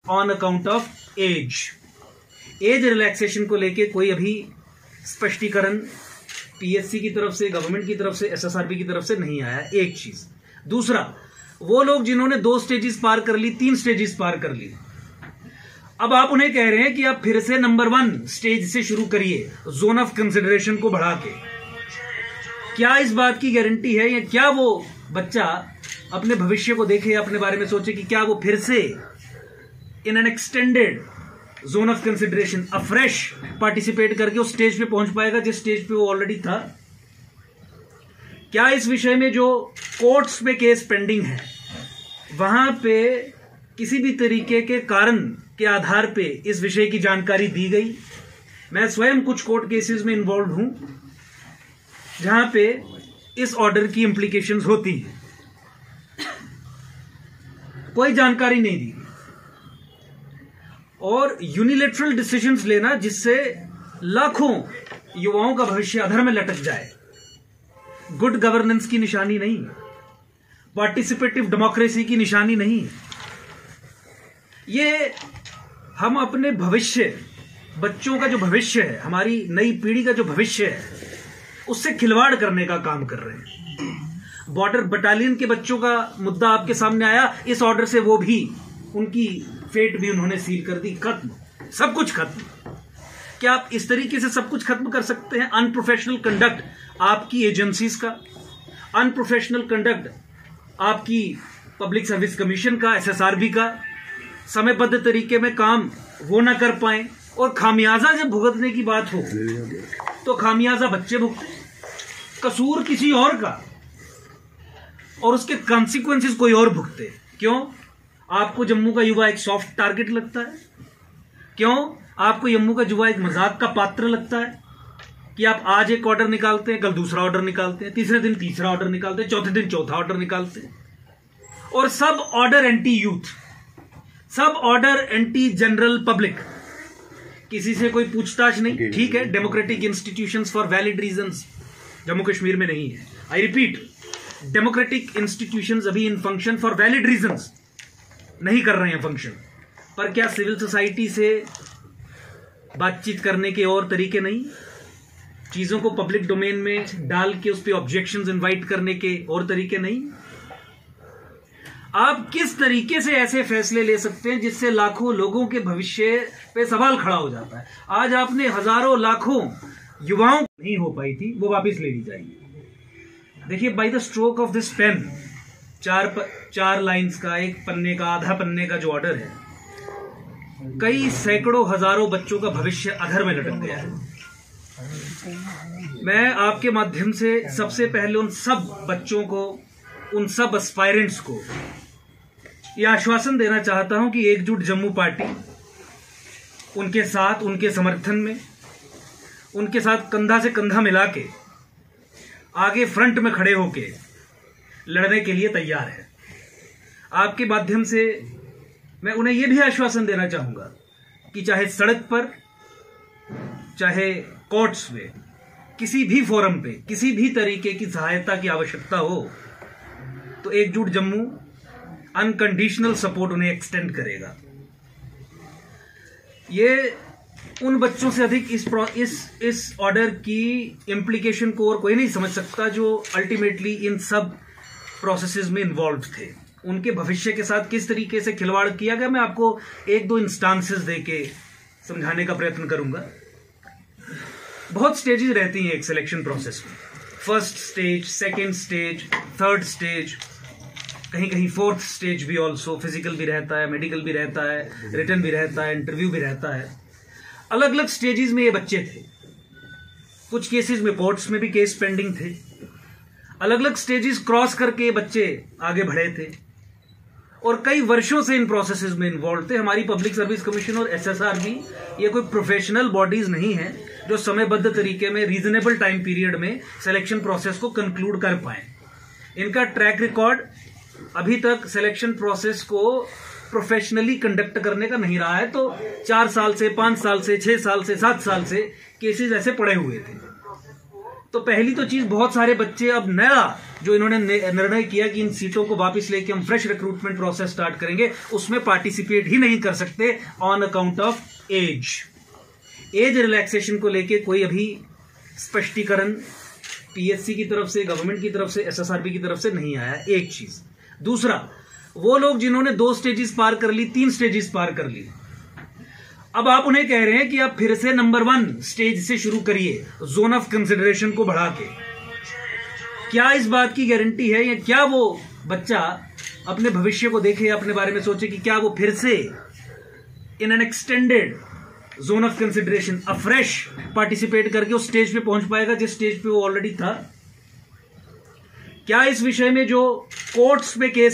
On account of age relaxation को लेके कोई अभी स्पष्टीकरण पीएससी की तरफ से, गवर्नमेंट की तरफ से, एसएसआरबी की तरफ से नहीं आया। एक चीज। दूसरा, वो लोग जिन्होंने 2 स्टेजेस पार कर ली, 3 स्टेजेस पार कर ली, अब आप उन्हें कह रहे हैं कि आप फिर से नंबर 1 स्टेज से शुरू करिए, जोन ऑफ कंसिडरेशन को बढ़ा के। क्या इस बात की गारंटी है, या क्या वो बच्चा अपने भविष्य को देखे, अपने बारे में सोचे कि क्या वो फिर से in an extended zone of consideration afresh participate करके उस स्टेज पे पहुंच पाएगा जिस स्टेज पे वो ऑलरेडी था? क्या इस विषय में जो कोर्ट्स में केस पेंडिंग है, वहां पे किसी भी तरीके के कारण के आधार पे इस विषय की जानकारी दी गई? मैं स्वयं कुछ कोर्ट केसेस में इन्वॉल्व हूं जहां पे इस ऑर्डर की इंप्लीकेशंस होती हैं, कोई जानकारी नहीं दी, और यूनिलेटरल डिसीजंस लेना जिससे लाखों युवाओं का भविष्य अधर में लटक जाए, गुड गवर्नेंस की निशानी नहीं, पार्टिसिपेटिव डेमोक्रेसी की निशानी नहीं। ये हम अपने भविष्य, बच्चों का जो भविष्य है, हमारी नई पीढ़ी का जो भविष्य है, उससे खिलवाड़ करने का काम कर रहे हैं। बॉर्डर बटालियन के बच्चों का मुद्दा आपके सामने आया, इस ऑर्डर से वो भी, उनकी फेट भी उन्होंने सील कर दी, खत्म, सब कुछ खत्म। क्या आप इस तरीके से सब कुछ खत्म कर सकते हैं? अनप्रोफेशनल कंडक्ट आपकी एजेंसीज का, अनप्रोफेशनल कंडक्ट आपकी पब्लिक सर्विस कमीशन का, एसएसआरबी का, समयबद्ध तरीके में काम वो ना कर पाए, और खामियाजा जब भुगतने की बात हो तो खामियाजा बच्चे भुगते, कसूर किसी और का, और उसके कॉन्सिक्वेंसेस कोई और भुगते। क्यों? आपको जम्मू का युवा एक सॉफ्ट टारगेट लगता है? क्यों आपको जम्मू का युवा एक मजाक का पात्र लगता है कि आप आज एक ऑर्डर निकालते हैं, कल दूसरा ऑर्डर निकालते हैं, तीसरे दिन तीसरा ऑर्डर निकालते हैं, चौथे दिन चौथा ऑर्डर निकालते हैं, और सब ऑर्डर एंटी यूथ, सब ऑर्डर एंटी जनरल पब्लिक, किसी से कोई पूछताछ नहीं। ठीक है, democratic institutions for valid reasons Jammu Kashmir में नहीं है। आई रिपीट, डेमोक्रेटिक इंस्टीट्यूशंस अभी इन फंक्शन फॉर वैलिड रीजंस नहीं कर रहे हैं फंक्शन, पर क्या सिविल सोसाइटी से बातचीत करने के और तरीके नहीं? चीजों को पब्लिक डोमेन में डाल के उस पर ऑब्जेक्शंस इनवाइट करने के और तरीके नहीं? आप किस तरीके से ऐसे फैसले ले सकते हैं जिससे लाखों लोगों के भविष्य पे सवाल खड़ा हो जाता है? आज आपने हजारों लाखों युवाओं नहीं हो पाई थी, वो वापस ले ली जाएगी। देखिए, by the stroke of this pen, 4 lines का, एक पन्ने का, आधा पन्ने का जो ऑर्डर है, कई सैकड़ों हजारों बच्चों का भविष्य अधर में लटक गया है। मैं आपके माध्यम से सबसे पहले उन सब बच्चों को, उन सब एस्पायरेंट्स को यह आश्वासन देना चाहता हूं कि एकजुट जम्मू पार्टी उनके साथ, उनके समर्थन में, उनके साथ कंधा से कंधा मिला के आगे फ्रंट में खड़े होके लड़ने के लिए तैयार है। आपके माध्यम से मैं उन्हें यह भी आश्वासन देना चाहूंगा कि चाहे सड़क पर, चाहे कोर्ट्स में, किसी भी फोरम पे, किसी भी तरीके की सहायता की आवश्यकता हो तो एकजुट जम्मू अनकंडीशनल सपोर्ट उन्हें एक्सटेंड करेगा। ये उन बच्चों से अधिक इस ऑर्डर की इम्प्लीकेशन को और कोई नहीं समझ सकता जो अल्टीमेटली इन सब प्रोसेसेस में इन्वॉल्व थे। उनके भविष्य के साथ किस तरीके से खिलवाड़ किया गया, मैं आपको 1-2 इंस्टांसेस देके समझाने का प्रयत्न करूंगा। बहुत स्टेजेस रहती हैं एक सिलेक्शन प्रोसेस में, first stage, second stage, third stage, कहीं कहीं फोर्थ स्टेज भी ऑल्सो, फिजिकल भी रहता है, मेडिकल भी रहता है, रिटन भी रहता है, इंटरव्यू भी रहता है। अलग अलग स्टेजेस में ये बच्चे थे। कुछ केसेस में कोर्ट्स में भी केस पेंडिंग थे। अलग अलग स्टेजेस क्रॉस करके बच्चे आगे बढ़े थे और कई वर्षों से इन प्रोसेसेस में इन्वॉल्व थे। हमारी पब्लिक सर्विस कमीशन और एसएसआरबी ये कोई प्रोफेशनल बॉडीज नहीं है जो समयबद्ध तरीके में, रीजनेबल टाइम पीरियड में सिलेक्शन प्रोसेस को कंक्लूड कर पाए। इनका ट्रैक रिकॉर्ड अभी तक सिलेक्शन प्रोसेस को प्रोफेशनली कंडक्ट करने का नहीं रहा है। तो 4 साल से, 5 साल से, 6 साल से, 7 साल से केसेस ऐसे पड़े हुए थे। तो पहली तो चीज, बहुत सारे बच्चे अब नया जो इन्होंने निर्णय किया कि इन सीटों को वापस लेके हम फ्रेश रिक्रूटमेंट प्रोसेस स्टार्ट करेंगे, उसमें पार्टिसिपेट ही नहीं कर सकते on account of age relaxation को लेके कोई अभी स्पष्टीकरण पीएससी की तरफ से, गवर्नमेंट की तरफ से, एसएसआरबी की तरफ से नहीं आया। एक चीज। दूसरा, वो लोग जिन्होंने 2 स्टेजेस पार कर ली, 3 स्टेजेस पार कर ली, अब आप उन्हें कह रहे हैं कि आप फिर से नंबर 1 स्टेज से शुरू करिए, जोन ऑफ कंसिडरेशन को बढ़ा के। क्या इस बात की गारंटी है, या क्या वो बच्चा अपने भविष्य को देखे, अपने बारे में सोचे कि क्या वो फिर से in an extended zone of consideration afresh participate करके उस स्टेज पे पहुंच पाएगा जिस स्टेज पे वो ऑलरेडी था? क्या इस विषय में जो कोर्ट्स पे केस